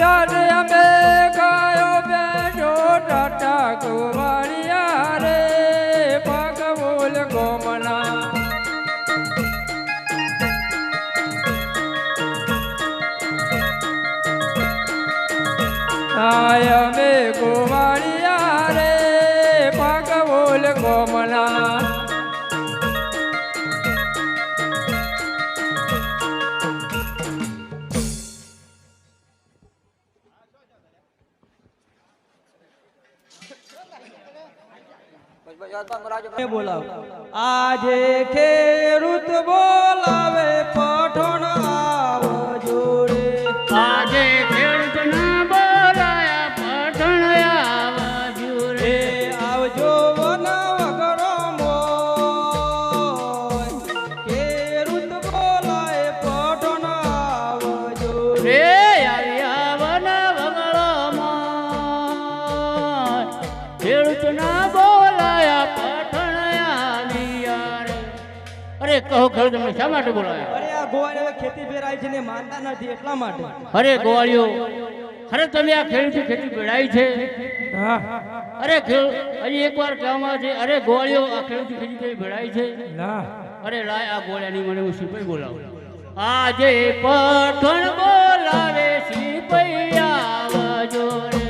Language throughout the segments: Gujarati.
યાદ અમે ગાયો બેઠો ટાટા ગોવાળિયા રે પગ બોલ ગોમના આય અમે ગોવાળિયા રે પગ બોલ ગોમના આજે ખેડૂત બોલાવે પઠણ આવજો રે આજે ખેડૂત ના બોલાયા પઠણ આવજો રે આવજો વન વગડો મોય ખેડૂત બોલાવે પઠણ આવજો રે આવ્યા વન વગળમાં ખેડૂત ના બોલાયા પઠણ આવ્યા રે અરે કહો ખેડૂત તમે શા માટે બોલાયા અરે આ ગોવાળ હવે ખેતી ફેરાય છે ને માનતા નથી એટલા માટે અરે ગોવાળીઓ અરે તમે આ ખેડૂત ખેતી બેડાઈ છે હા અરે હજી એકવાર કહેવામાં છે અરે ગોવાળીઓ આ ખેડૂત ખેતી બેડાઈ છે ના અરે લાય આ ગોળ્યાની મને હું સિપાઈ બોલાવું આજે પઠણ બોલાવે સિપાઈ આવજો રે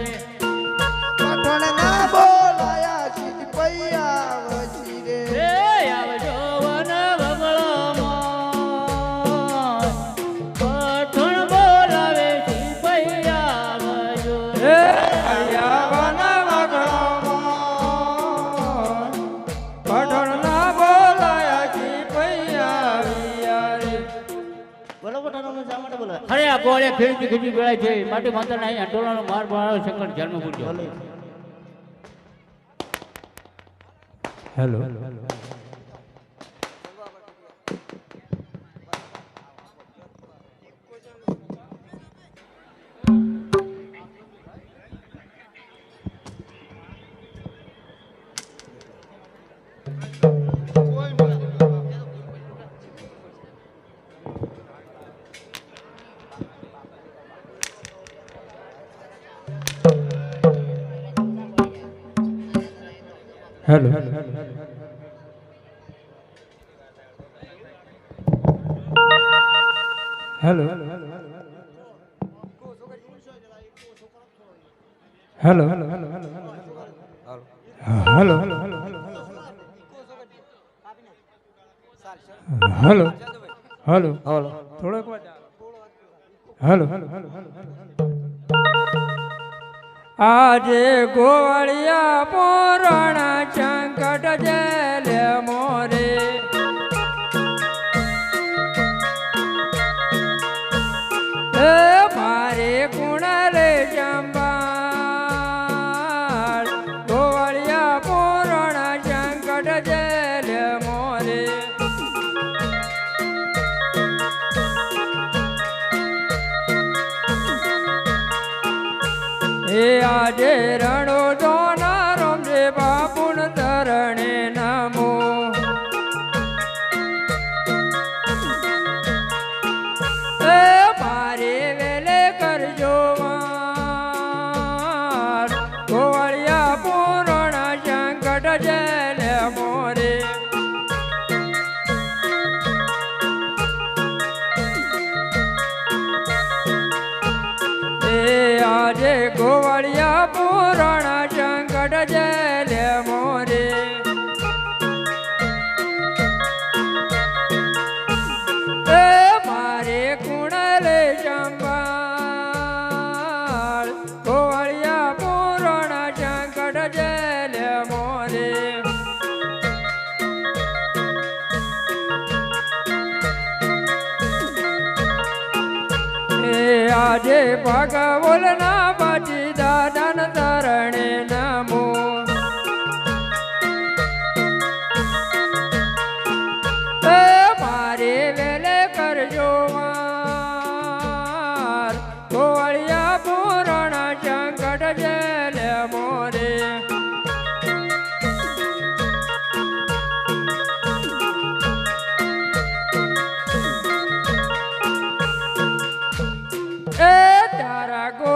પઠણ ના બોલાયા સિપાઈ આવજી રે રે આવજો વન વગળમાં પઠણ બોલાવે સિપાઈ આવજો એ રે આયા વન વગડોમાં પઠણ ના બોલાયા કી પૈયા રે બોલો પઠણ શા માટે બોલાવે અરે આ ગોળ્યા ખેડૂત ખેતી બેડાઈ છે માટે માતા નહીં આટોલાનો માર બનાવ્યો શંકર જન્મ પૂજ્યો hello hello hello hello hello hello hello થોડોક હેલો આજે ગોવાળિયા પોરણ સંકટ જેલે મોરે એ મારે કુણલે જંબાળ ગોવાળિયા પોરણ સંકટ જેલે મોરે એ આજે રણો દોના રમજે બાપુન તરણે નમો એ મારે વેલે કરજો વાર ગોવાળિયા પૂરણ સંકટ જેલે મોરે આજે ગોવાળિયા પૂરણ સંકટ જેલે મોરે એ મારે કુણલે સંભાળ ગોવાળિયા પૂરણ સંકટ જેલે મોરે આજે ભગવોલ ના બાજી દાદન તરણે નમો એ મારે વેલે કરજો વાર ગોવાળિયા પૂરણ સંકટ જેલે મોરે તારા ગો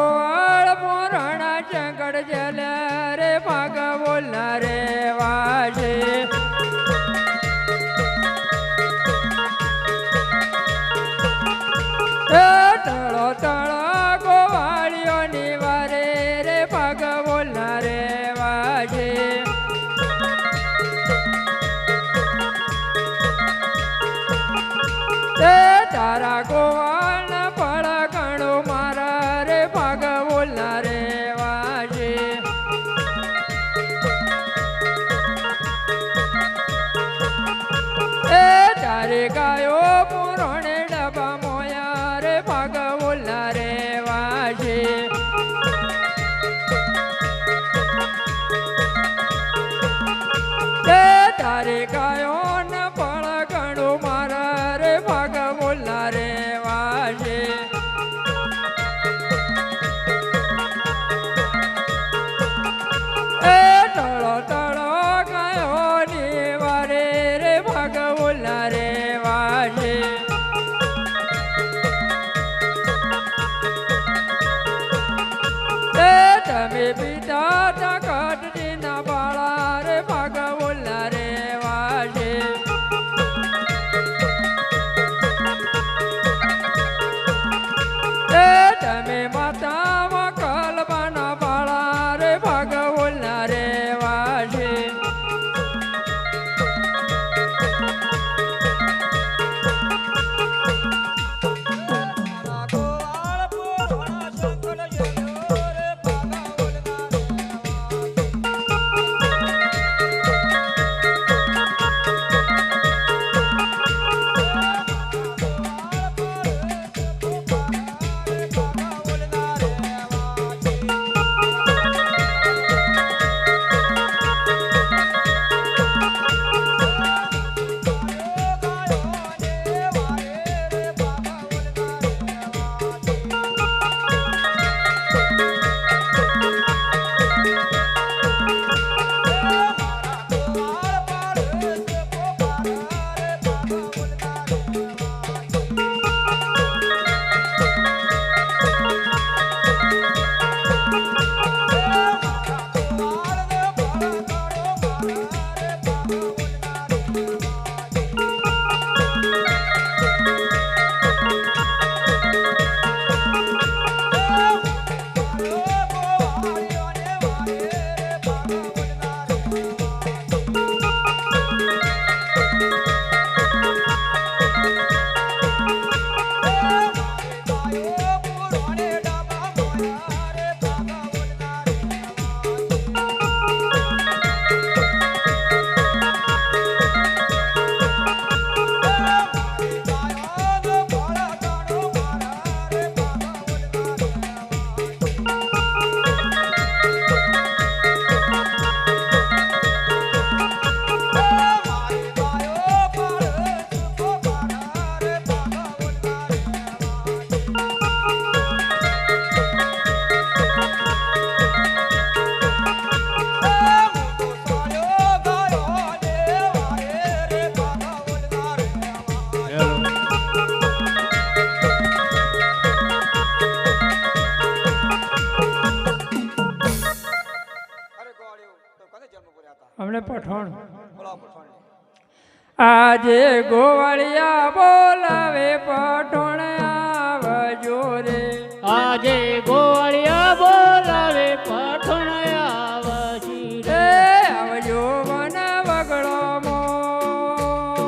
અમને પઠાણ આજે ગોવાળિયા બોલાવે પઠાણ આવજો રે આજે ગોવાળિયા બોલાવે પઠણ આવશી એ રે આવજો વન વગડો મોય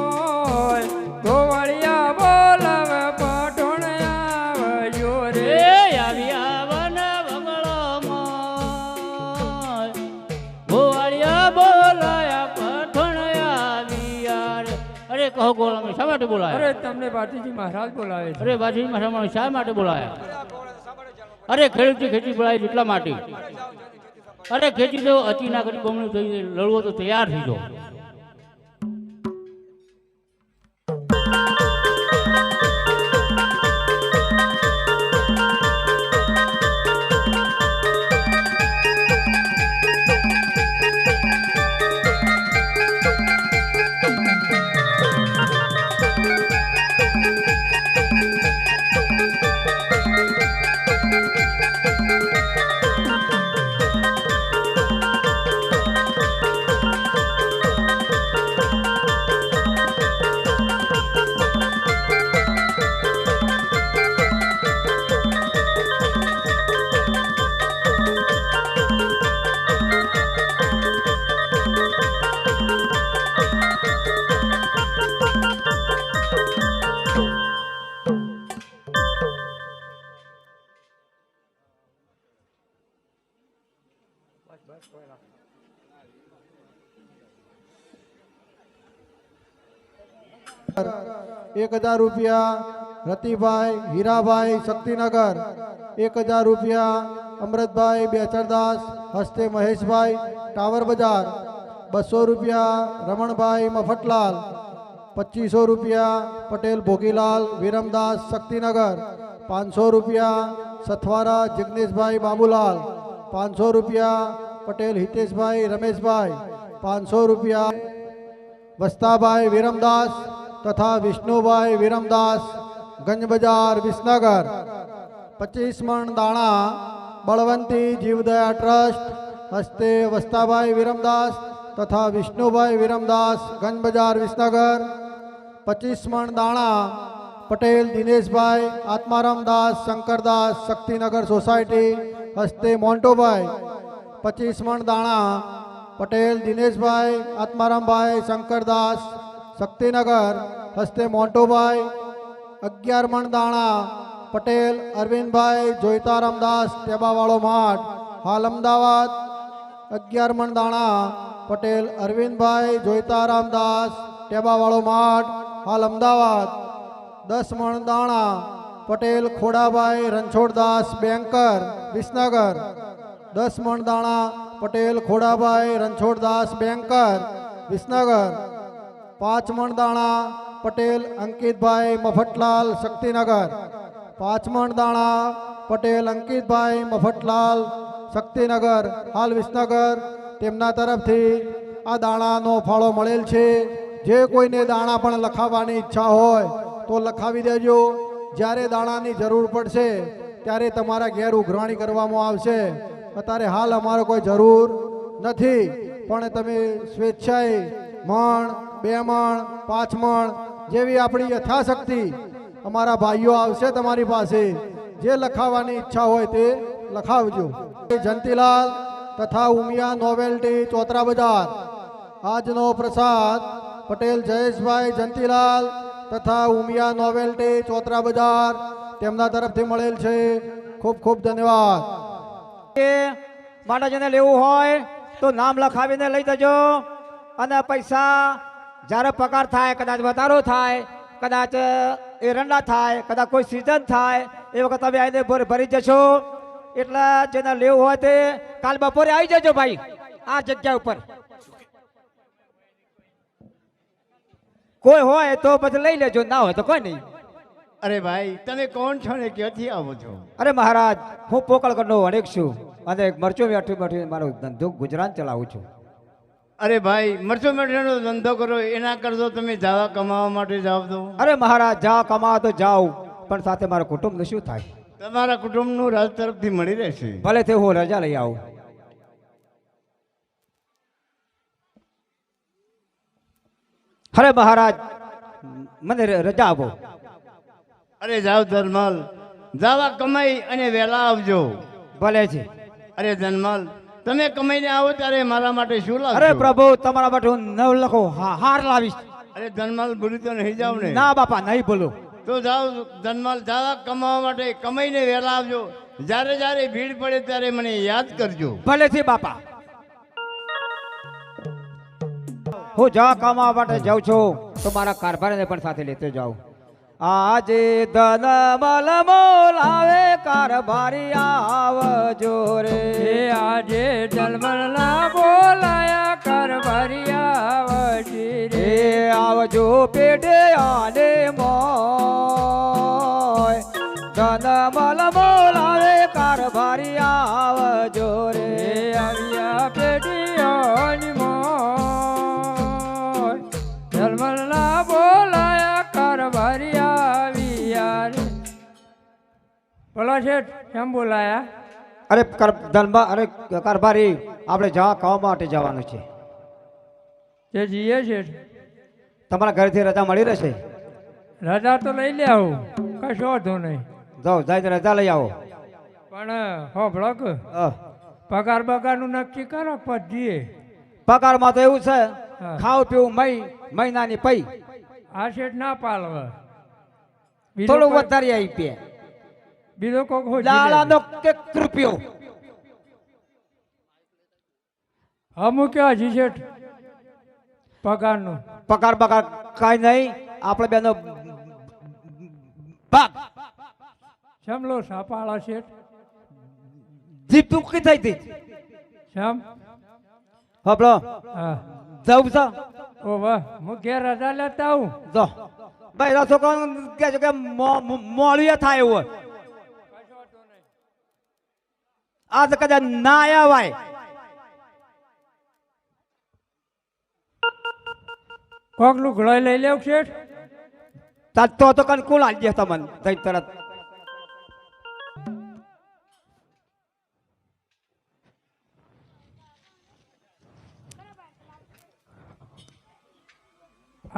ગોવાળિયા બોલાવે પઠાણ આવજો રે એ આવ્યા વન વગળોમાં ગોવાળિયા બોલાયા પઠણ આવ્યા રે અરે કહો ગોળામાં શા માટે બોલાયા અરે તમને બાટીજી મહારાજ બોલાવે છે અરે બાજી મારા શા માટે બોલાયા અરે ખેડૂતથી ખેતી બોલાવી એટલા માટે અરે ખેતી તો અતિ ના કરી બમણું થઈ લડવો તો તૈયાર થઈ જાઓ ₹1000 રતિભાઈ હીરાભાઈ શક્તિનગર, ₹1000 અમૃતભાઈ બેચરદાસ હસ્તે મહેશભાઈ ટાવર બજાર, ₹200 રમણભાઈ મફતલાલ, ₹2500 પટેલ ભોગીલાલ વિરમદાસ શક્તિનગર, ₹500 સથવારા જિગ્નેશભાઈ બાબુલાલ, ₹500 પટેલ હિતેશભાઈ રમેશભાઈ, ₹500 વસ્તાભાઈ વિરમદાસ તથા વિષ્ણુભાઈ વિરમદાસ ગંજ બજાર વિસનગર. 25 મણ દાણા બળવંતી જીવદયા ટ્રસ્ટ હસ્તે વસ્તાભાઈ વિરમદાસ તથા વિષ્ણુભાઈ વિરમદાસ ગંજ બજાર વિસનગર. 25 મણ દાણા પટેલ દિનેશભાઈ આત્મારામદાસ શંકરદાસ શક્તિનગર સોસાયટી હસ્તે મોન્ટોભાઈ. 25 મણ દાણા પટેલ દિનેશભાઈ આત્મારામભાઈ શંકરદાસ શક્તિનગર હસ્તે મોન્ટોભાઈ. 11 મણ દાણા પટેલ અરવિંદભાઈ જોઈતારામદાસ ટેબાવાળો માઠ હાલ અમદાવાદ. 11 મણ દાણા પટેલ અરવિંદભાઈ જોઈતારામદાસ ટેબાવાળો માઠ હાલ અમદાવાદ. 10 મણ દાણા પટેલ ખોડાભાઈ રણછોડદાસ બેંકર વિસનગર. 10 મણ દાણા પટેલ ખોડાભાઈ રણછોડદાસ બેંકર વિસનગર. 5 મણ દાણા પટેલ અંકિતભાઈ મફતલાલ શક્તિનગર. 5 મણ દાણા પટેલ અંકિતભાઈ મફતલાલ શક્તિનગર હાલ વિસનગર. તેમના તરફથી આ દાણાનો ફાળો મળેલ છે. જે કોઈને દાણા પણ લખાવવાની ઈચ્છા હોય તો લખાવી દેજો. જ્યારે દાણાની જરૂર પડશે ત્યારે તમારા ઘેર ઉઘરાણી કરવામાં આવશે. અત્યારે હાલ અમારો કોઈ જરૂર નથી, પણ તમે સ્વેચ્છાએ મણ 2 મણ 5 મણ જેવી આપણી યથાશક્તિ અમારા ભાઈઓ આવશે તમારી પાસે. જે લખાવવાની ઈચ્છા હોય તે લખાવજો. જંતીલાલ તથા ઉમિયા નોવેલ્ટી ચોતરા બજાર. આજનો પ્રસાદ પટેલ જયેશભાઈ જંતીલાલ તથા ઉમિયા નોવેલ્ટી ચોતરા બજાર તેમના તરફથી મળેલ છે. ખૂબ ખૂબ ધન્યવાદ. માટે જેને લેવું હોય તો નામ લખાવીને લઈ જજો. અને પૈસા જ્યારે પગાર થાય, કદાચ વધારો થાય, કદાચ એરંડા થાય, કદાચ કોઈ સિઝન થાય, એ વખત તમે આવીને ભરી જશો. એટલે જેને લેવું હોય તે કાલ બપોરે આવી જજો ભાઈ આ જગ્યા ઉપર. કોઈ હોય તો પછી લઈ લેજો, ના હોય તો કોઈ નહીં. અરે ભાઈ તમે કોણ છો ને ક્યાંથી આવો છો? અરે મહારાજ, હું પોકળગઢનો અનેક છું અને મરચો વેઠી મારો ધંધો ગુજરાન ચલાવું છું. અરે ભાઈ મરચો મેઠાનો ધંધો કરો એના કરતો તમે જાવા કમાવા માટે જાવ તો? અરે મહારાજ, જાઓ કમાવા તો જાઓ, પણ સાથે મારા કુટુંબનું શું થાય? તમારા કુટુંબનું રાજ તરફથી મળી રહેશે. ભલે તે હું રજા લઈ આવું. અરે મહારાજ મને રજા આપો. અરે જાઓ ધનમાલ, જાવા કમાઈ અને વહેલા આવજો. ભલે છે. અરે ધનમાલ, તમે કમાઈને આવો ત્યારે મારા માટે શું લાવશો? અરે પ્રભુ તમારા માટે હું નવ લખો હાર લાવીશ. અરે ધનમાલ, ભૂલી તો નહીં જાવ ને? ના બાપા નહીં બોલું. તો જાઓ ધનમાલ, જાવા કમાવા માટે કમાઈને વહેલા આવજો. જ્યારે જ્યારે ભીડ પડે ત્યારે મને યાદ કરજો. ભલે છે બાપા. હું જા કમાવા માટે જાઉં છું તો મારા કારભારીને પણ સાથે લેતો જાઉં. આજે ધન મલ મોલાવે કારભારી આવજો રે. એ આજે જલમલના બોલાયા કારભારિયા આવજી રે. એ આવજો પેટે આને મોય ધન મલ મોલાવે કારભારી આવજો રે. એ આવ્યા પેટીઓની મોય જલમલના બોલાયા કારભારિયા આવ્યા રે. બોલો શેઠ, કેમ બોલાયા? અરે કારભારી આપણે જવા ખાવા માટે જવાનું છે. જે જીએ શેઠ, તમારા ઘરેથી રજા મળી રહેશે? રજા તો લઈ લે આવું, કશો વાંધો નહીં. જાઓ જાય રજા લઈ આવો. પણ હોભળો કે અહ, પગાર બગારનું નક્કી કરો પછી. પગારમાં તો એવું છે હા. ખાવું પીવું મહિનાની પૈ આ શેઠ ના પાલવે. થોડું વધારે આવી પે બીજો કોક હોય લાલાનો એક રૂપિયો અમુક હજી શેઠ પગારનું પગાર બગાર કાંઈ નહીં. આપણે બેનો ભાગ સમલો સાપાળા શેઠ જીપ ટૂંકી થઈ હતી. સમ હબળો હા. જવું છે. ઓ વાહ, હું ઘેર રજા લેતા આવું. જો ભાઈ છોકરા કે છે કે મોળીએ થાય એવું હોય. આ તો કદાચ ના આવાય. કોક લુગડો લઈ લેવ શેઠ. તાર તો કન કોણ આલી દે તમને તઈ તરત.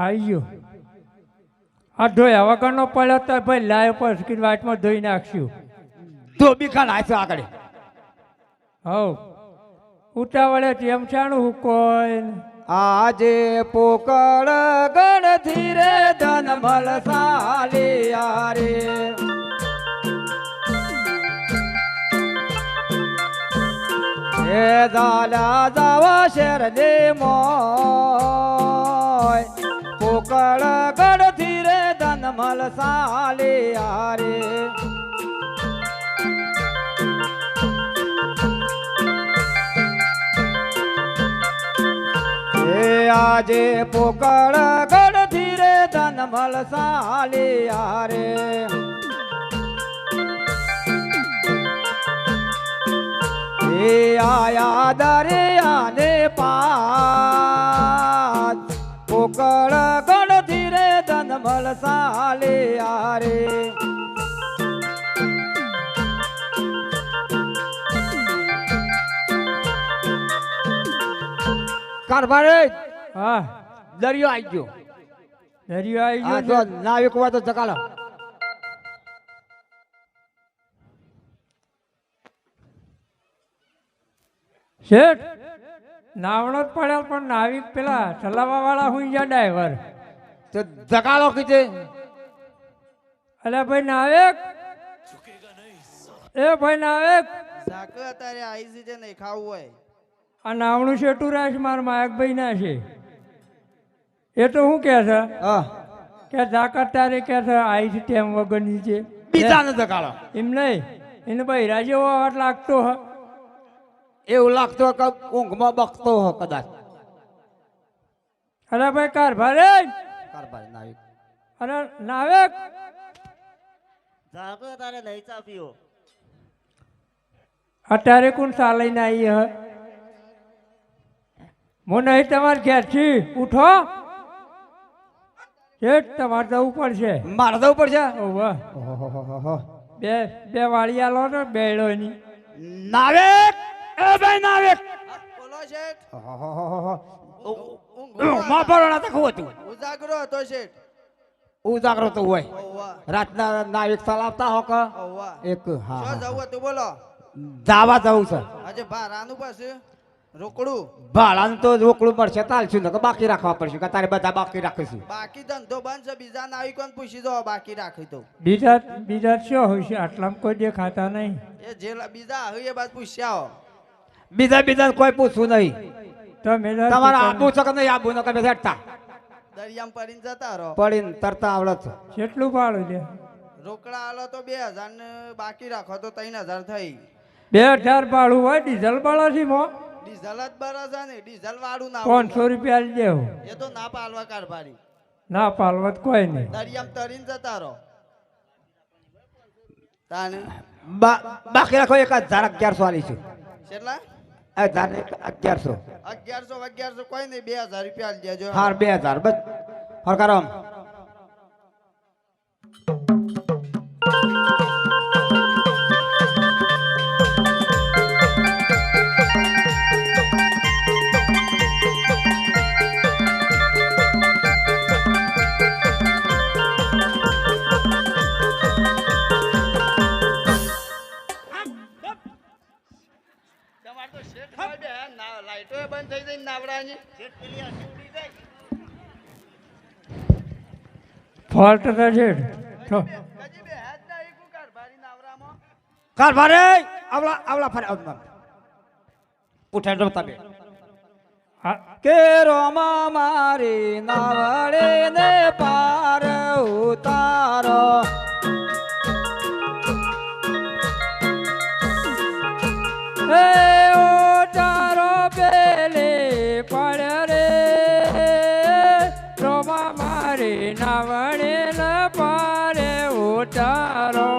આવી ગયો. આ ધોયા વગરનો પડ્યો તો ભાઈ લાયો પર સ્કીન વાટમાં ધોઈ નાખશું. ધોબી ખાન આય આગળ. હવ ઉતાવળે તેમ ચાણું હું કોઈ આજે પોકળ ગણ ધીરે ધન મલ સાલિયા રે. એ દાલા જાવા શેર ને મોય પોકળ ગણ ધીરે ધન મલ સાલિયા રે. એ આજે પોકળ ગણ ધીરે ધન મલ સાલિયા રે. એ આયા દરિયાને પાર પોકળ ગણ ધીરે ધન મલ સાલિયા રે. કારભારી હા દરિયો આવી ગયો. દરિયો આવી આ ગયો જો નાવિક હોય તો ચકાલો. શેઠ. નાવણો જ પડ્યો પણ નાવિક પેલા ચલાવવા વાળા હું ગયા ડ્રાઈવર. તો ચકાલો કીધે. અલ્યા ભાઈ નાવિક, એ ભાઈ નાવિક, સાકર અત્યારે આઈસી છે નહીં ખાવું હોય. આ નાવણું શેઠું રાશ માર માયક ભાઈ ના છે. એ તો શું કે છે હા કે જાકર તારે કે છે આઈ છે તેમ વગરની છે. બીજાને ચકાલો. એમ નહીં, એને ભાઈ રાજો વાટ લાગતો હ. એવું લાગતો કે ઊંઘમાં બકતો હો કદાચ. અરે ભાઈ કારભારે, કારભારી નાવિક. અરે નાવિક, સાકર તારે નહીં ચા પીવો. અત્યારે કોણ સા લઈને આવી હ? હું નહીં તમારે ઘેરથી ઉઠો. શેઠ તમારે જવું પડશે. મારે જવું પડશે. ઓહો, ઓહોહોહો. બે બે વાળી આલો ને બેડોની. નાવિક, એ ભાઈ નાવિક. બોલો શેઠ. ઓહોહોહો. ઊંઘ માપરો ના તકવું હતું ઉજાગરો હતો શેઠ ઉજાગરો તો હોય ઓવા રાતના ના એક સાલ આવતા હો કે ઓવા એક હા શું જવું હતું બોલો દાવા જવું છે આજે ભારાનું પાછું રોકડું ભાડાનું તો રોકડું પડશે તાલશું ને બાકી રાખવા પડશે કે તારે બધા બાકી રાખીશું બાકી ધંધો બંધ છે બીજા ના આવી કોણ પૂછી દો બાકી રાખી તો બીજા બીજા શું હોય છે આટલામાં કોઈ દેખાતા નહીં એ જે બીજા આવી એ બાદ પૂછ્યા હો બીજા કોઈ પૂછવું નહીં તમે તમારે આબુ છે કે નહીં આબુ ને તમે હેઠતા દરિયામાં પડીને જતા રહો પડીને તરતા આવડે છે કેટલું ભાડું છે રોકડા આલો તો 2000 ને બાકી રાખો તો 3000 થઈ 2000 ભાડું હોય ડીઝલ ભાડો છે મો ડીઝલ જ બરા છે ને ડીઝલ વાળું ના 500 રૂપિયા આલી દેવું એ તો ના પાલવા કારભારી ના પાલવત કોઈ નહીં દરિયામાં તરીને જતા રહો તાને બાકી રાખો 1100 આલીશું કેટલા 1100 1100 કોઈ નહીં 2000 રૂપિયા આલી દેજો હાર 2000 બસ હરકારામ લાઈટો બંધ થઈ જઈને નાવડાની ફોલ્ટ તો છે તો કજી બે હાથ ના એક કારભારી નાવરામાં કારભારે આવલા આવલા ફરે આવલા ઉઠાડ દો તમે આ કે રોમા મારી નાવડે ને પાર ઉતારો એ ઉતારો પેલે પડે રે રોમા મારી નાવડે ન પારે ઉતારો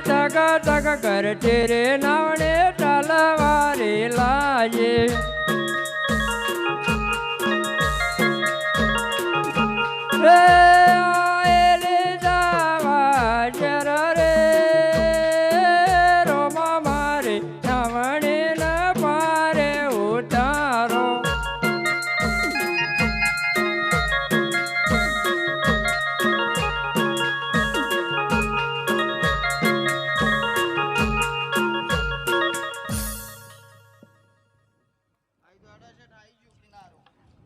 ટકા ટકા કરતે રે નાવડે તલવારે લાજે આયેલી જાવા જર રે રોમા મારે નાવડે ન પારે ઉતારો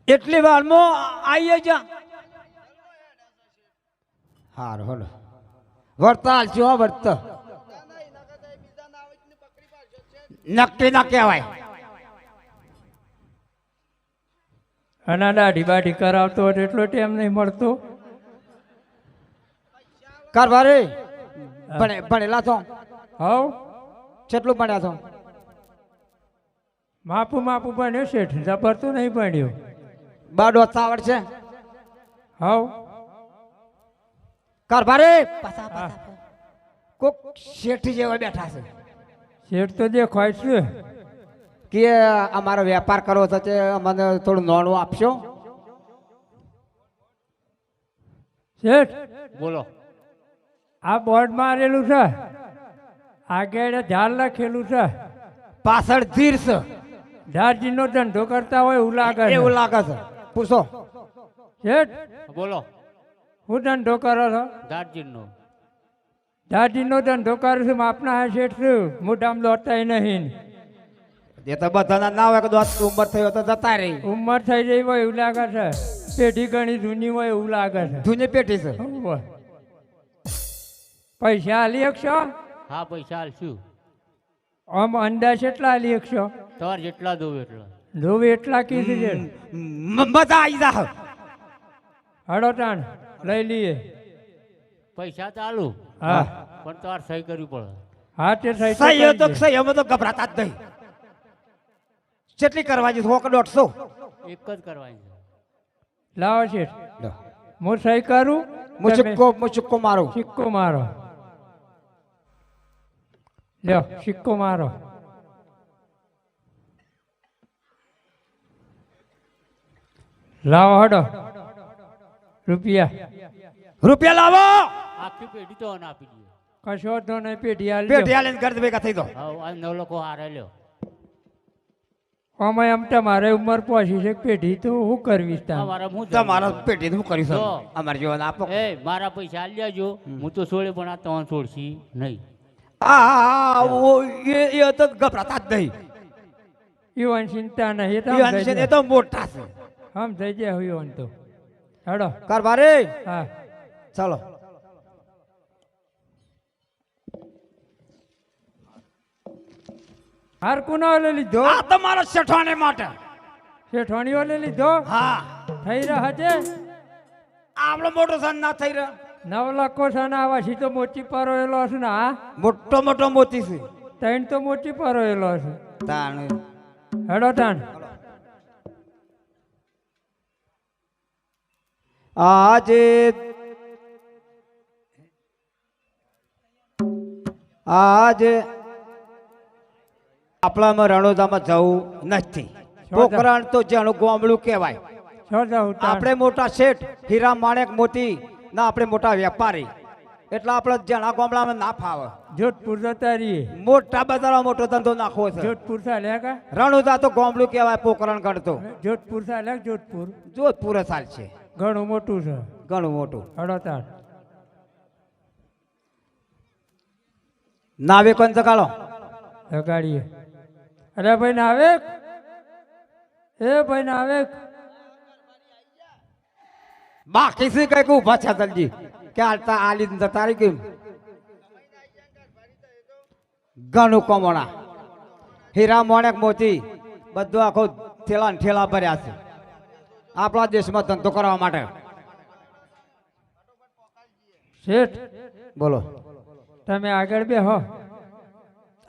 એટલી વારમાં આવીએ જા હાર હોલો વરતાલ છો વર્ત નક્કી ના કહેવાય અને દાઢી બાઢી કરાવતો હોય એટલો ટાઈમ નહીં મળતો કારભારે ભણેલા છો હવ કેટલું ભણ્યા છો માપું માપું ભણ્યો શેઠ જબર તો નહીં ભણ્યો બાડો આવડશે હવ કારભારે કોક શેઠી જેવા બેઠા છે શેઠ તો દેખાય છે કે અમારો વેપાર કરવો છે તે અમને થોડું નાણું આપશો શેઠ બોલો આ બોર્ડ મારેલું છે આગળ ઝાડ લખેલું છે પાછળ ધીર છે દારજીનો ધંધો કરતા હોય એવું લાગે છે. એવું લાગે છે પૂછો શેઠ બોલો હું ધંધો કરો છો દારજીનો દારજીનો ધંધો કરું છું માપના હા શેઠ છું મોઢામાં લોટાય નહીં એ તો બધાના ના હોય કે દોસ્ત ઉંમર થઈ હોય તો જતા રહી ઉંમર થઈ જઈ હોય એવું લાગે છે પેઢી ઘણી જૂની હોય એવું લાગે છે જૂની પેટી છે હોવે. પૈસા આલી શકશો હા પૈસા હાલશું આમ અંદાજ એટલા આલી શકશો તમારે જેટલા દઉં એટલા જોવે એટલા કીધું છે મજા આવી જા હડો તાણ લઈ લઈએ પૈસા ચાલુ હા પણ તમારે સહી કરવી પડે હા તે થઈ સહી તો સહી અમે તો ગભરાતા જ નહીં કેટલી કરવા જઈશ 100 કે 150 એક જ કરવાની છે લાવો શેઠ હું સહી કરું મુચુક્કો મારો સિક્કો મારો લ્યો સિક્કો મારો લાવો હડો રૂપિયા રૂપિયા લાવો આખી પેઢી તો અન આપી દઈએ. કશો તો નહીં પેઢી હાલ પેઢી આલીને ઘર ભેગા થઈ દો. હા આ 9 લોકો હારે લ્યો. અમે એમ તમારે ઉંમર પહોંચી છે પેઢી તો હું કરવી છે તારે? અમારા હું તમારા પેઢી હું કરીશ જો. અમારે જીવન આપો. એ મારા પૈસા આલી દેજો. હું તો છોડે પણ આ તમારે છોડશી નહીં. એ તો ગભરાતા જ નહીં. યુવાન ચિંતા નહીં તો યુવાન છે એ તો મોટા છે. હમ થઈ જાય યુવાન તો હેડો કારભારે હા ચાલો. હાર કુનો લઈ લીધો? આ તમારા શેઠાણી માટે. શેઠવાણીઓ લઈ લીધો? હા થઈ રહ્યા છે આપણો મોટો સન ના થઈ રહ્યો. 9 લાખો સાના આવાથી તો મોટી પરોયેલો હશે ને? હા મોટો મોટો મોતી છે. 3 તો મોટી પરોયેલો હશે. તાણ હેડો તાણ આજે આપણામાં રણોદામાં જવું નથી. પોખરણ તો જેનું ગોમડું કહેવાય. છો જાઉં તાણ આપણે મોટા શેઠ હીરા માણેક મોતી ના આપણે મોટા વેપારી એટલે આપણે જેના ગામડામાં ના ફાવે. જોધપુર જતા રહીએ. મોટા બજારમાં મોટો ધંધો નાખવો છે. જોધપુર ચાલ્યા કા? રણોદા તો ગામડું કહેવાય પોખરણ ગણતો. જોધપુર ચાલ્યા જોધપુર જોધપુર ચાલ છે. ઘણું મોટું છે. ઘણું મોટું. હેડો તાણ નાવે કોણ ચકાલો. લગાડીએ. અરે ભાઈ નાવે એ ભાઈ નાવે બાકી છે કઈક ઉભા છે જલ્દી કે આલતા આલી જતા રહી કેમ. ઘણું કમોણા હીરા મોણેક મોતી બધું આખો થેલા ને ઠેલા ભર્યા છે આપણા દેશમાં ધંધો કરવા માટે. શેઠ બોલો તમે આગળ બેહો.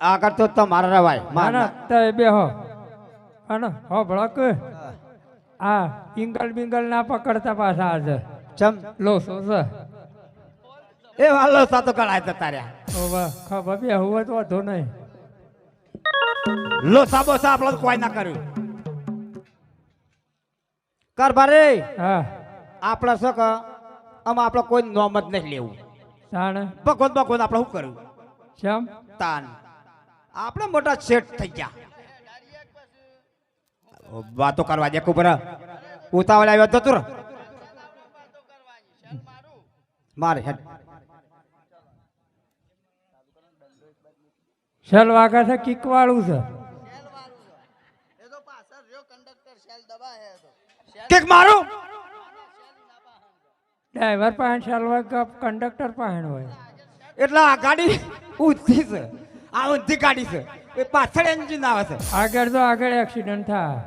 આગળ તો તમારે રવાય. ના તમે બેહો અને હો ભળક આ ઇંગલ બિંગલ ના પકડતા પાછા આજે ચમ લોસો છે. એ વાલો સાતો ગળાય જતા રહ્યા. હવે ખબર બે હોય તો વાંધો નહીં. લોસા બોસા આપણે કોઈ ના કર્યું. કારભારે હા આપણે શું કે આમાં આપણે કોઈ નોમ જ નહીં લેવું. તાણ ભગવત ભગવત આપણે શું કર્યું શેમ તાન આપણે મોટા શેઠ થઈ ગયા. વાતો કરવા દે કુબર ઉતાવળ આવ્યો તો તું મારે હેડ. શેલ વાગે છે કિક વાળું છે. એ તો પાછળ રહ્યો કંડક્ટર શેલ દબાય તો કેક મારું ડ્રાઈવર પાસે શેલ વાગે કંડક્ટર પાસે હોય. એટલે આ ગાડી ઊંધી છે. આ ઊંધી ગાડી છે. એ પાછળ એન્જિન આવે છે. આગળ તો આગળ એક્સિડન્ટ થાય.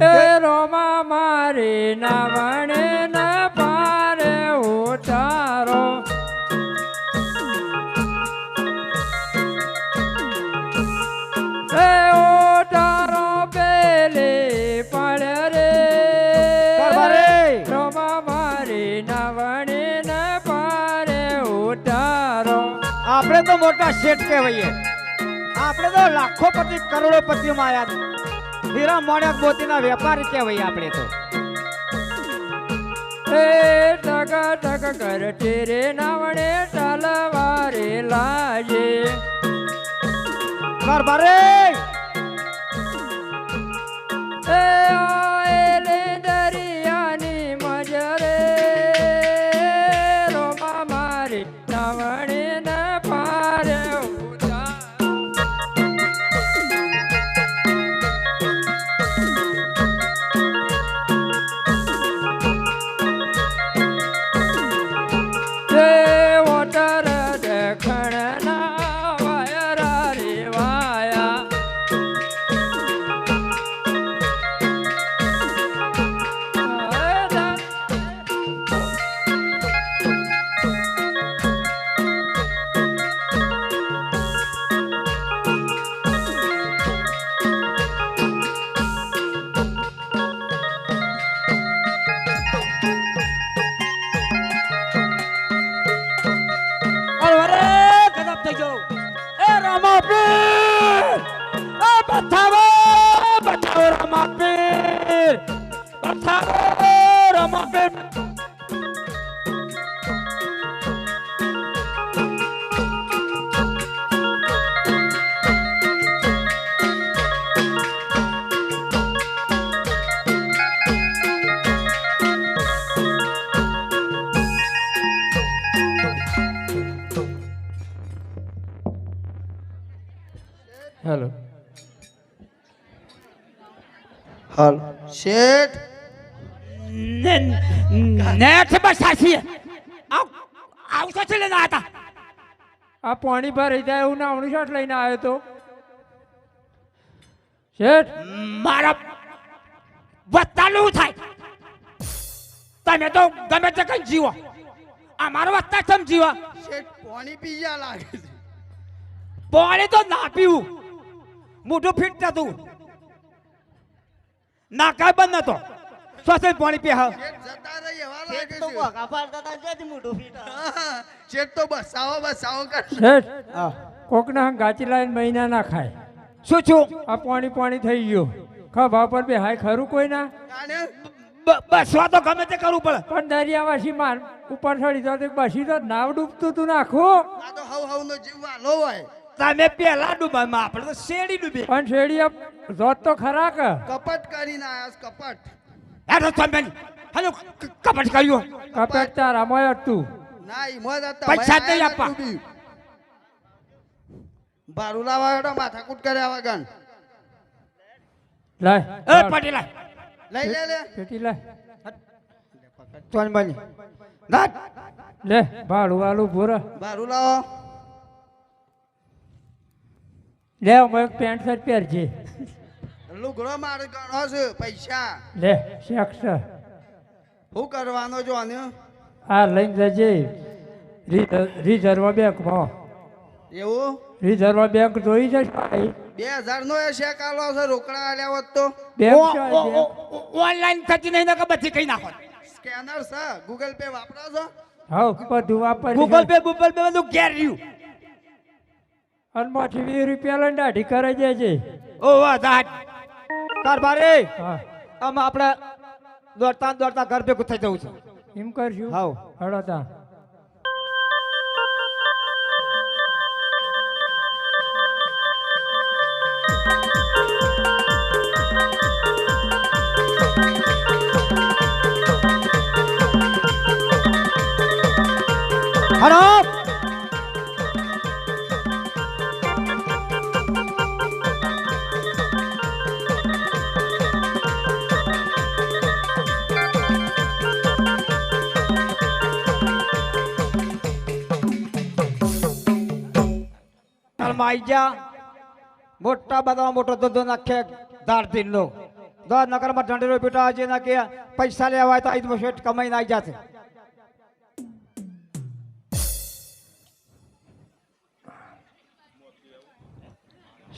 એ રોમા મારે ના વણે ના પારે ઉતારો એ ઉતારો પેલે પડે રે કારભારે રોમા મારે ના વણે ના પારે ઉતારો. આપણે તો મોટા શેઠ કહેવાય. આપણે તો લાખોપતિ કરોડોપતિ માં આવ્યા. હીરા મોણેક મોતીના વેપારી કહેવાય આપણે તો. એ ટક ટક કરતે રે નાવણે તલવારે લાજે. કારભારે એ આયેલે દરિયાની મજરે રોમા મારે નાવણે ન પારે ઉતારો. વોટર દેખણના વાયરા રે વાયા હાલ શેઠ નેટ બસાસી આવશે છે લેના હતા આ પાણી ભરાઈ જાય એવું નાવણું શોટ લઈને આવ્યો તો શેઠ મારા વત્તાનું થાય તમે તો ગમે તે કઈ જીવો અમારો વત્તા સમ જીવા શેઠ પાણી પી ગયા લાગે છે પાણી તો ના પીવું મોઢું ફીટ થતું ના કાંઈ બંધ નતો સોસે પાણી પી હા શેઠ જતા રહી એવા લાગે શેઠ તો છે ભોગા પાડતા હતા જ્યાંથી મોઢું ફીટ હા, શેઠ તો બસાવો કર શેઠ કોકના ગાચી લાઈન મહિના ના ખાય શું છું આ પાણી થઈ ગયું ખભા પર બે હાય ખરું કોઈ ના કાને બસવા તો ગમે તે કરવું પડે પણ દરિયાવાસી માર ઉપર ચડી તો બસી તો નાવ ડૂબતું તું નાખું આ તો હવ નો જીવ વાલો હોય તમે પેલા ડૂબામાં આપણે તો શેડી ડૂબી પણ શેડી જોત તો ખરા કે કપટ કરીને આયા છે, કપટ હેડો તમે હેલો કપટ કર્યું કપેટ તારા મોય તું ના ઈ મોજ હતા પૈસા જ નહીં આપવા. ભારું લાવા હેડો માથાકૂટ કર્યા વગર લાય એ પટેલા લઈ લે પેટી લાય ચોન બની ના લે ભાડું વાલું ભૂરા ભારું લાવો લે હું એક પેન્ટ શર્ટ પહેરજે લુગડો મારે ગણો છે પૈસા લે શેક્ષ શું કરવાનો જો આને આ લઈને જજે રિઝર્વ બેંકમાં એવું રિઝર્વ બેંક જોઈ છે ભાઈ 2000 નો એ શેક આલો છે રોકડા આલ્યા હોત તો બેંક છે બેંક. ઓનલાઈન થતી નહીં ને કે બધી કઈ નાખો સ્કેનર છે ગૂગલ પે વાપરો છો હવ બધું વાપરી ગૂગલ પે બધું ઘેર રહ્યું અને માંથી 20 રૂપિયા લઈને દાઢી કરાઈ દેજે ઓ વાહ દાદ કારભારે હા આમ આપણે દોડતા ઘર ભેગું થઈ જવું છે એમ કરશું હાવ. હળો તા હરામ આઈ જા મોટા બધા મોટો ધંધો નાખે દાર દિન લો દાર નગરમાં ઢંઢેરો બેટા આજે ના કે પૈસા લેવા હોય તો આઈ શેઠ કમાઈને આવી જાશે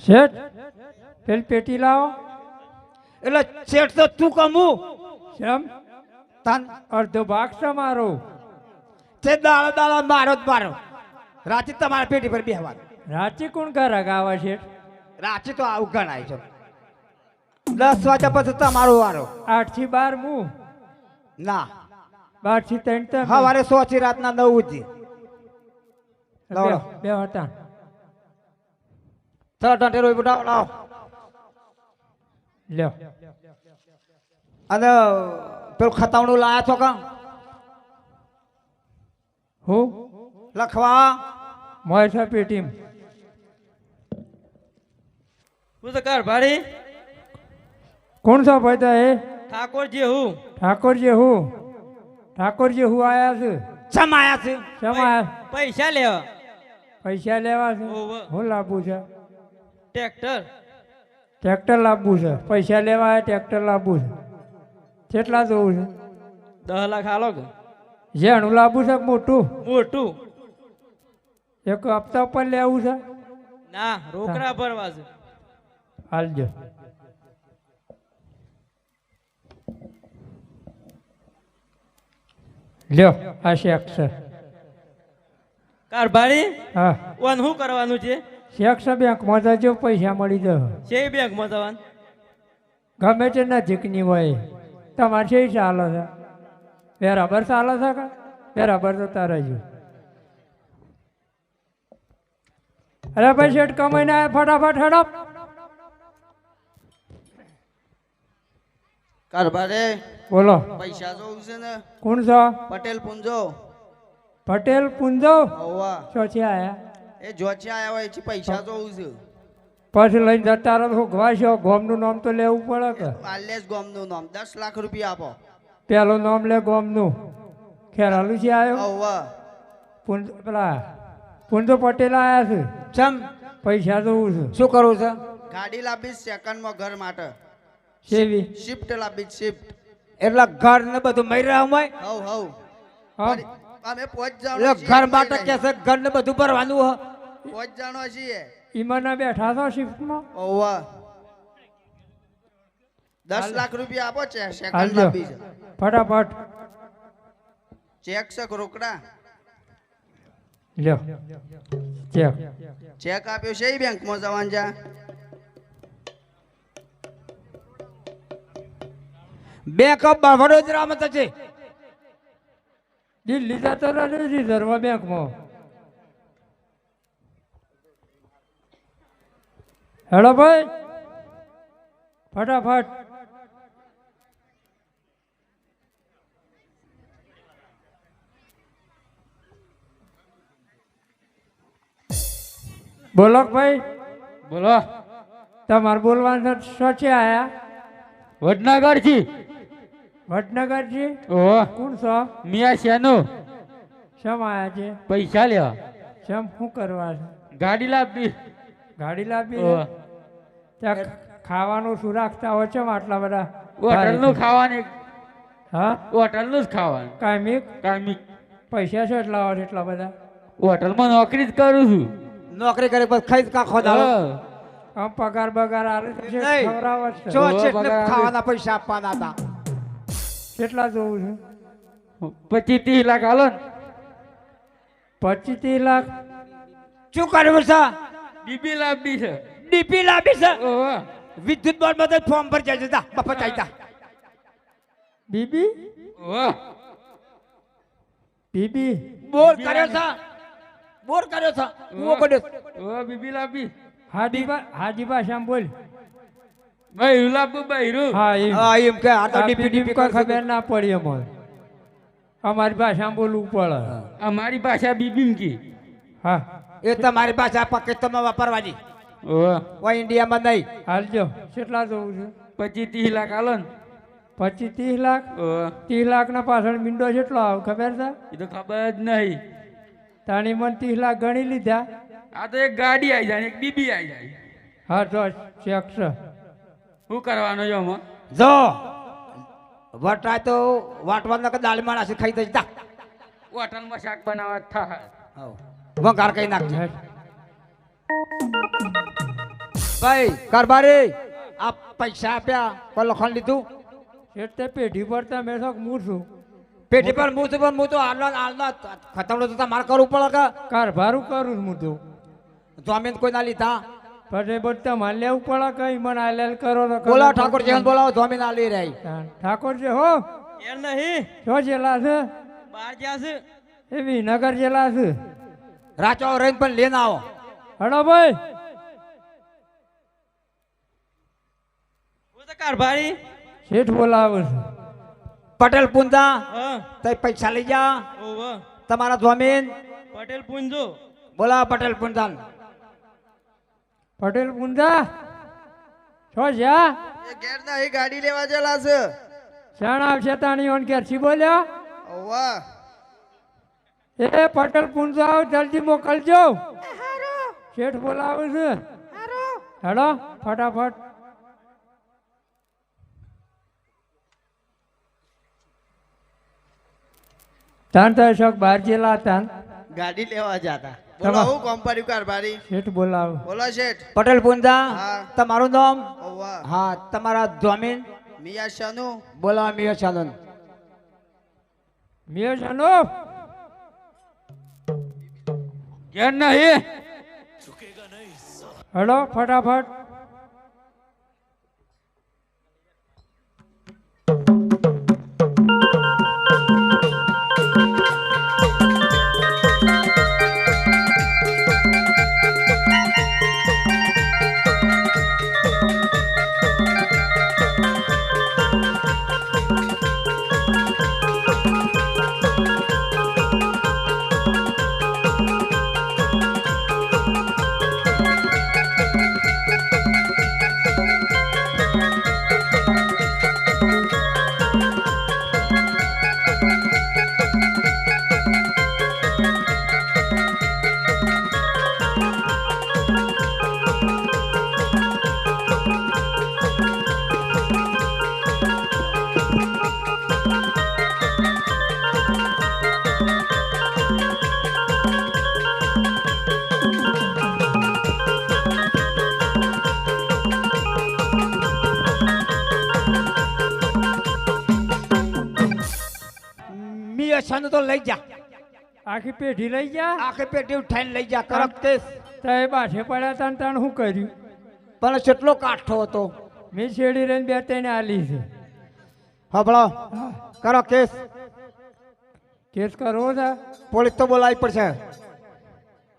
શેઠ પેલી પેટી લાવો એટલે શેઠ તો તું કમું શેમ તાન અડધો ભાગ છે મારો તે દાડા મારો જ મારો રાતે તમારા પેટી પર બેહવાનું રાંચી કોણ ઘરાક આવે શેઠ રાતે તો આવું ગણાય છે 10 વાગ્યા પછી તમારો વારો 8 થી 12 હું ના 12 થી 3 તમે સવારે 100 થી રાતના 9 સુધી લાવો. બે હતા ચાલો ઢંઢેરો બેટા લાવો લ્યો અને પેલું ખતાવણું લાયા છો કા હું લખવા મોય છે પેટી હું તો કાર ભાડી કોણ છો ભાઈ તો એ ઠાકોરજી હું ઠાકોરજી હું આયા છે સમાયા છે શેમાં પૈસા લેવા પૈસા લેવા છે ઓવે. હું લાવવું છે ટ્રેક્ટર ટ્રેક્ટર લાવવું છે પૈસા લેવા આવે ટ્રેક્ટર લાવવું છે કેટલા જોવું છે 10 લાખ આલો કે જેણું લાવવું છે કે મોટું મોટું એક હપ્તા ઉપર લેવું છે ના રોકડા ભરવા છે હાલજો લ્યો આ શેક છે કાર ભાડી હા ઓન શું કરવાનું છે શેક છે બેંકમાં જજો પૈસા મળી જશે છે બેંકમાં જવાનું ગમે તે નજીકની હોય તમારે છે ચાલે છે બરાબર ચાલે છે કે બરાબર તો તારે જ અરે ભાઈ શેઠ કમાઈને આયા ફટાફટ હડપ કારભારે બોલો પૈસા જોવું છે ને કોણ છો પટેલ પુંજો પટેલ પુંજો હોવા ચોથી આયા એ જોચે આયા હોય છે પૈસા જોવું છે પછી લઈને જતા રહો હું ઘવાશો ગોમનું નામ તો લેવું પડે કે પાલ્યાસ ગોમનું નામ 10 લાખ રૂપિયા આપો પેલું નામ લે ગોમનું ખેરાલું છે આવ્યો ઓવા પેલા પુંજો પટેલ આવ્યા છે ચમ પૈસા જોવું છે શું કરવું છે ગાડી લાવી સેકન્ડમાં ઘર માટે સેવી શિફ્ટ લાવી શિફ્ટ એટલે ઘર ને બધું મરી રહ્યા હોય હવ હવ હા અમે પહોંચ જાવ એટલે ઘર માટે કે છે ઘર ને બધું ભરવાનું હ પહોંચ જાણો છીએ ઈમાના બેઠા છો શિફ્ટમાં ઓવા 10 લાખ રૂપિયા આપો છે સેકન્ડ હાલજો લાવી છે ફટાફટ ચેક છે કે રોકડા લ્યો ચેક ચેક આપ્યો છે ઈ બેંકમાં જવાન જા બેંક ઓફ વડોદરામાં તો છે દિલ્હી જતો રહ્યો રિઝર્વ બેંકમાં હેલો ભાઈ ફટાફટ બોલો ભાઈ બોલો તમારે બોલવાનું શું છે આયા વડનગર જી વડનગરજી ઓહો કોણ છો મિયા શેનો શમ આયા છે પૈસા લેવા શમ શું કરવા છે ગાડી લાવી ગાડી લાવી ઓહો. છે? ત્યાં ખાવાનું શું રાખતા હોય છે આટલા બધા હોટલનું ખાવાનું હા હોટલનું જ ખાવાનું કાયમિક કામી પૈસા છે એટલા હોય એટલા બધા હોટલમાં નોકરી જ કરું છું નોકરી કરી પછી ખાઈ કાખો દાડો હા. આમ પગાર બગાર આલે તો છે નહીં. ખવડાવે જ છે જો ઓહો, છે પગાર ખાવાના પૈસા આપવાના હતા કેટલા જોવું છે 25-30 લાખ હાલો ને 25-30 લાખ શું કર્યું છે બીબી લાવી છે ડીપી લાવી છે ઓહો વિદ્યુત બોર્ડ માં ફોર્મ ભરી જાય છે જા બપા ચાઈતા બીબી ઓહો બીબી બોર કર્યો છે બોર કર્યો છે કૂવો કર્યો છે. ઓહો બીબી લાવી હાજી ભાષામાં બોલ બૈરું લાવું બૈરું હા એમ હા એમ કે આ તો આ ડીપી બીબી ડીપી કોઈ ખબર ખબર ના પડી અમારે અમારી ભાષામાં બોલવું પડે અમારી ભાષા બીબીમ કી હા એ તમારી પાસે આ પાકિસ્તાનમાં વાપરવાની ઓહો કોઈ ઇન્ડિયામાં નહીં હાલજો કેટલા જોવું છે 25-30 લાખ હાલો ને 25-30 લાખ ઓહો 30 લાખના પાછળ મીંડો કેટલો આવે ખબર છે એ તો ખબર જ નહીં તાણી મને 30 લાખ ગણી લીધા આ તો એક ગાડી આવી જાય ને એક બીબી આવી જાય હા તો ચેક છે શું કરવાનું છે આમાં જો વટાય તો વાટવાના કે દાળ માણસ ખાઈ દઈ જા હોટલમાં શાક બનાવવા થાય વઘાર કઈ નાખજે ભાઈ કારભારી આ પૈસા આપ્યા કોઈ લખણ લીધું એટલે પેઢી પર તમે છો હું છું પેટી પર હું છું પણ હું તો હાલનો ખતમ તો મારે કરવું પડે કે કારભારું કરું છું હું તો જમીન કોઈ ના લીધા પછી બધા માન લેવું પડે કઈ મને હાલેલ કરો તો કરો. બોલાવો ઠાકોર જેન બોલાવો જમીન આ લઈ રહી ઠાકોરજી હો એર નહીં શું જેલા છે બહાર જ્યાં છે એ વિનગર જેલા છે રાચો રહીને પણ લઈને આવો હડો ભાઈ હું તો કારભારી શેઠ બોલાવે છે પટેલ પુંજા હા તઈ પૈસા લઈ જા ઓહો તમારા જમીન પટેલ પૂંજો બોલાવો પટેલ પુંજા પટેલ પુંજા છો જ્યાં એ ઘેર ના એ ગાડી લેવા જેલા છે શાણ આવશે તાણી ઓન ક્યારથી બોલ્યા ઓવા એ પટેલ પુંજા આવ જલ્દી મોકલજો શેઠ બોલાવે છે હેડો ફટાફટ તાન તો શોક બહાર જેલા તાન ગાડી લેવા જાતા બોલો હું કોમ પડ્યું કારભારી શેઠ બોલાવે બોલો શેઠ પટેલ પુંજા હા. તમારું નામ ઓવા હા તમારા જમીન મિયા શાનુ બોલાવો મિયો ચાલન મિયો જાનો ઘેર નહીં હેડો ફટાફટ સ્ટેશન તો લઈ જા, આખી પેઢી લઈ જા. આખી પેટી ઉઠાઈને લઈ જા, કડક કેસ. તો એ બાસે પડ્યા તા ને તાણ શું કર્યું? પણ કેટલો કાઠો હતો. મેં શેરડી રહીને બે ત્રણ આલી છે. હબળો કરો કેસ. કેસ કરવો છે પોલીસ તો બોલાવી પડશે.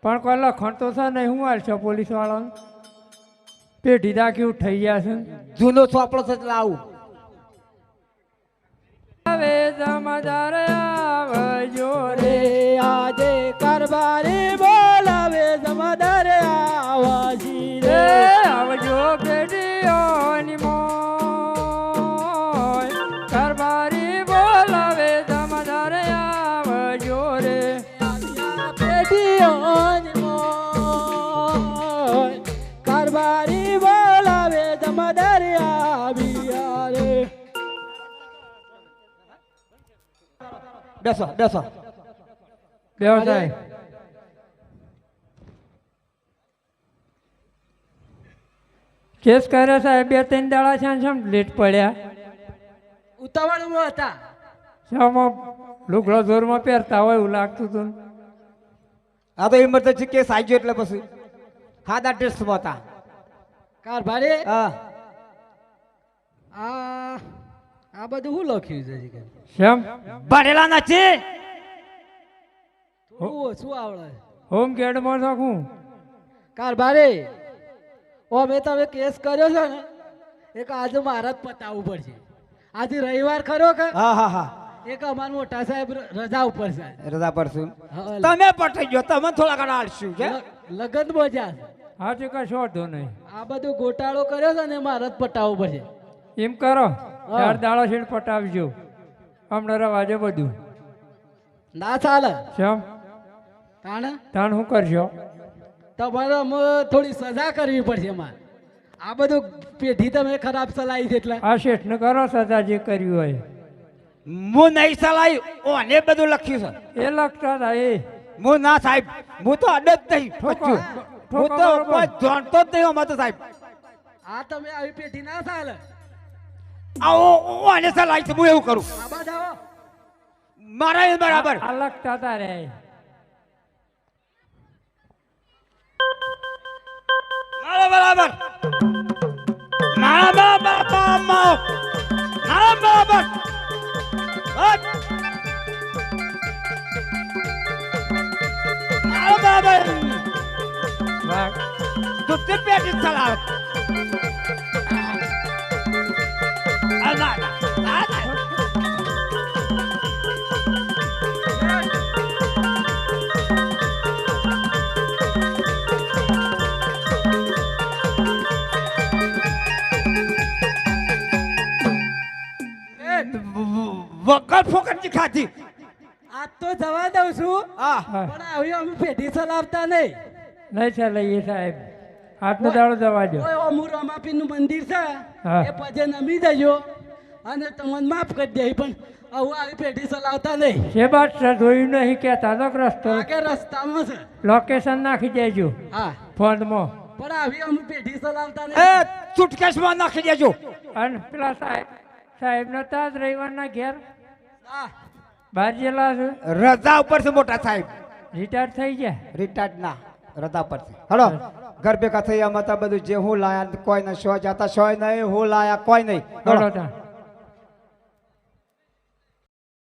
પણ કોઈ લખણ તો છે નહીં. હું હાલશો પોલીસ વાળાને? પેઢી દાખી થઈ ગયા છે. જૂનો ચોપડો છે એટલે આવું. હવે જમાદાર આવજો રે, આજે કારભારી બોલાવે જમાદાર આવાજી રે રે. આવજો પેઢીઓની મોય, કારભારી બોલાવે જમાદાર આવજો રે. પેઢીઓની મોય, કારભારી બોલાવે જમાદાર આવ્યા રે. બેસો બેસો. બેહો સાહેબ. કેસ કર્યો સાહેબ, બે ત્રણ દાડા છે ને શેમ લેટ પડ્યા? ઉતાવળમાં હતા. શામાં લુગડો જોરમાં પહેરતા હોય એવું લાગતું હતું. આ તો ઇમરજન્સી કેસ આવી ગયો એટલે પછી સાદા ટેસ્ટમાં હતા. કારભારી હા આ બધું શું લખ્યું છે જી કે? શેમ ભણેલા નથી. થોડું ઓછું આવડે. હોમ ગેટમાં શકું? કારભારી ઓ મેં તમે કેસ કર્યો છે ને, એક આજે મારા જ પતાવવું પડશે. આજે રવિવાર ખરો કે? હા હા હા એક અમાર મોટા સાહેબ રજા ઉપર છે. રજા પડશું. હા, તમે પટાઈ ગયો, તમે થોડા ઘણા આળસ્યું છે. લગન મજા છે. હા તે કશો વાંધો નહીં. આ બધું ગોટાળો કર્યો છે ને મારે જ પટાવવું પડશે. એમ કરો, 4 દાડા છેડ પટાવજો. હમણાં રવાજે બધું. ના ચાલે. શેમ તાણે તાણ શું કરશો? તમારે અમે થોડી સજા કરવી પડશે એમાં. આ બધું પેઢી તમે ખરાબ ચલાવી છે એટલે. આ શેઠને કરો સજા જે કર્યું હોય. હું નહીં ચલાવી, ઓને બધું લખ્યું છે. એ લખતા હતા એ. હું ના સાહેબ, હું તો અડે જ નહીં. ઠોકો, હું ઠોકો તો બરોબર. કોઈ જાણતો જ નહીં અમારે તો સાહેબ. આ તમે આવી પેઢી ના ચાલે. આવો ઓને ચલાવી છે, હું એવું કરું. આ બાજુ આવો. મારા એ બરાબર. આ લખતા હતા રે. મારા બરાબર. મારા બરાબર. મારા બરાબર. હટ. મારા બરાબર. વાહ. દૂધની પેટી ચલાવે. આ ના, ના, ના. વગર ફોકટની ખાધી. આજ તો જવા દઉં છું. હા પણ આવી અમે પેઢી ચલાવતા નહીં. નહીં ચાલે સાહેબ. આજનો દાડો જવા દો. ઓય અમુ રમાપીરનું મંદિર છે, હા. એ પજે નમી જજો અને તમને માફ કરી દે. પણ આવું આવી પેઢી ચલાવતા નહીં. જે બાદ જોયું નહીં કહેતા તો રસ્તો આગળ રસ્તામાં છે. લોકેશન નાખી દેજો હા ફોનમાં. પણ આવી અમે પેઢી ચલાવતા એ નહીં. સુટકેસમાં નાખી દેજો. અને પેલા સાહેબ નતા જ રવિવારના ઘેર હા. બહાર ગયેલા છે. રજા ઉપર છે મોટા સાહેબ. રિટાયર થઈ ગયા. રિટાયર્ડ ના, રજા પર છે. હલો ઘર ભેગા થઈ આમાં બધું જે હું લાયા કોઈ નહીં, શો જતા શોય નહીં, હું લાયા કોઈ નહીં. હળો તા.